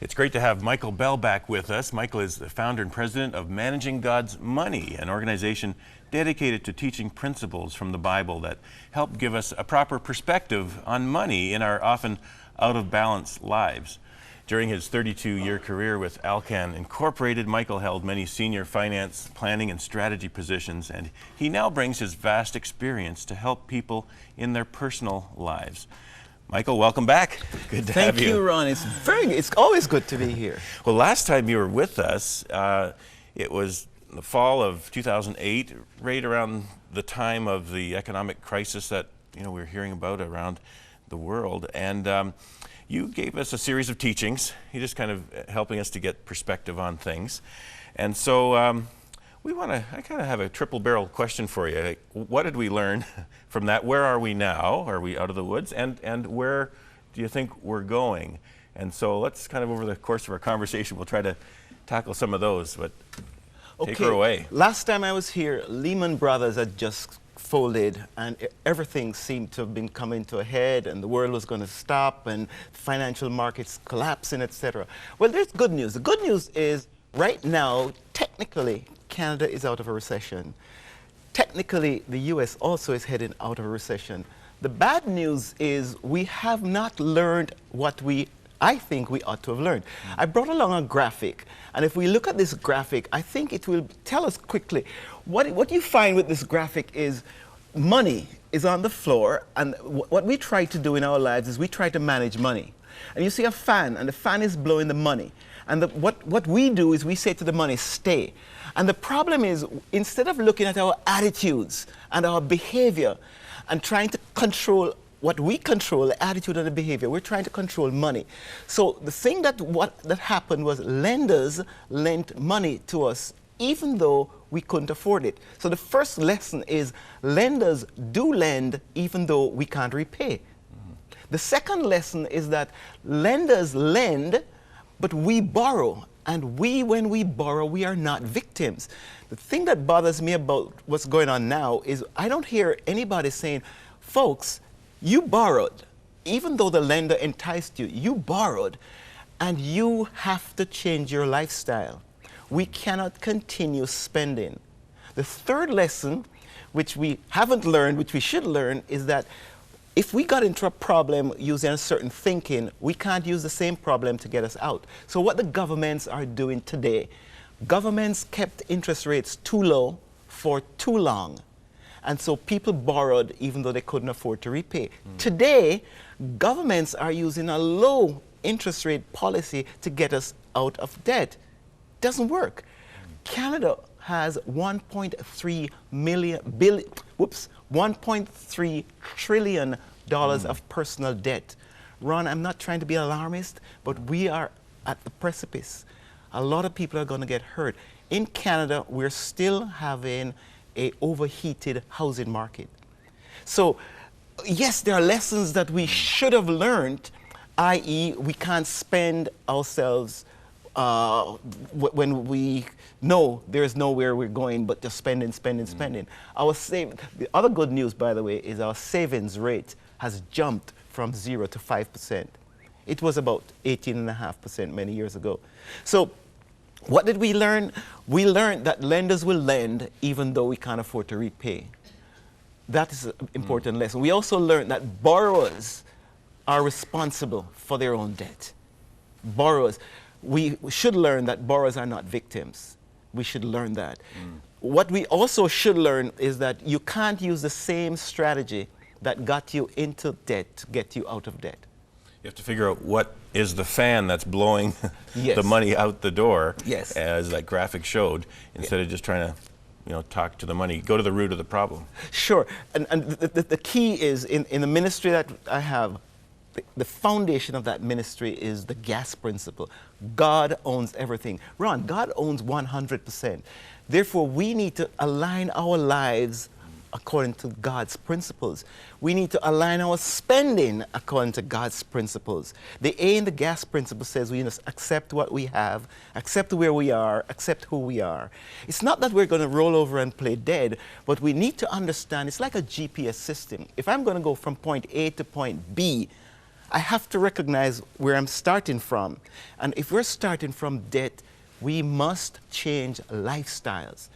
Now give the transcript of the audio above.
It's great to have Michel Bell back with us. Michel is the founder and president of Managing God's Money, an organization dedicated to teaching principles from the Bible that help give us a proper perspective on money in our often out-of-balance lives. During his 32-year career with Alcan Incorporated, Michel held many senior finance, planning, and strategy positions, and he now brings his vast experience to help people in their personal lives. Michel, welcome back. Good to have you. Thank you, Ron. It's always good to be here. Well, last time you were with us, it was the fall of 2008, right around the time of the economic crisis that we're hearing about around the world, and you gave us a series of teachings. You're just kind of helping us to get perspective on things, and so I kind of have a triple-barrel question for you. Like, what did we learn from that? Where are we now? Are we out of the woods? And where do you think we're going? And so let's kind of, over the course of our conversation, we'll try to tackle some of those, but take her away. Last time I was here, Lehman Brothers had just folded and everything seemed to have been coming to a head and the world was going to stop and financial markets collapsing, etc. Well, there's good news. The good news is right now, technically, Canada is out of a recession. Technically, the US also is heading out of a recession. The bad news is we have not learned what I think we ought to have learned. I brought along a graphic, and if we look at this graphic, I think it will tell us quickly. What you find with this graphic is money is on the floor, and what we try to do in our lives is we try to manage money. And you see a fan, and the fan is blowing the money. And what we do is we say to the money, stay. And the problem is, instead of looking at our attitudes and our behavior and trying to control what we control, the attitude and the behavior, we're trying to control money. So the thing that happened was lenders lent money to us even though we couldn't afford it. So the first lesson is lenders do lend even though we can't repay. The second lesson is that lenders lend, but we borrow. And when we borrow, we are not victims. The thing that bothers me about what's going on now is I don't hear anybody saying, folks, you borrowed. Even though the lender enticed you, you borrowed, and you have to change your lifestyle. We cannot continue spending. The third lesson, which we haven't learned, which we should learn, is that if we got into a problem using a certain thinking, we can't use the same problem to get us out. So what the governments are doing today, governments kept interest rates too low for too long. And so people borrowed even though they couldn't afford to repay. Today, governments are using a low interest rate policy to get us out of debt. Doesn't work. Canada has $1.3 trillion of personal debt. Ron, I'm not trying to be alarmist, but we are at the precipice. A lot of people are going to get hurt. In Canada, we're still having an overheated housing market. So, yes, there are lessons that we should have learned, i.e. we can't spend ourselves when we know there's nowhere we're going but just spending. The other good news, by the way, is our savings rate has jumped from 0 to 5%. It was about 18.5% many years ago. So what did we learn? We learned that lenders will lend even though we can't afford to repay. That is an important lesson. We also learned that borrowers are responsible for their own debt. Borrowers. We should learn that borrowers are not victims. We should learn that. What we also should learn is that you can't use the same strategy that got you into debt to get you out of debt. You have to figure out what is the fan that's blowing the money out the door, as that graphic showed, instead of just trying to talk to the money, go to the root of the problem. Sure, and the key is in the ministry that I have, the foundation of that ministry is the gas principle. God owns everything. Ron, God owns 100%. Therefore, we need to align our lives according to God's principles. We need to align our spending according to God's principles. The A in the gas principle says we must accept what we have, accept where we are, accept who we are. It's not that we're going to roll over and play dead, but we need to understand it's like a GPS system. If I'm going to go from point A to point B, I have to recognize where I'm starting from. And if we're starting from debt, we must change lifestyles.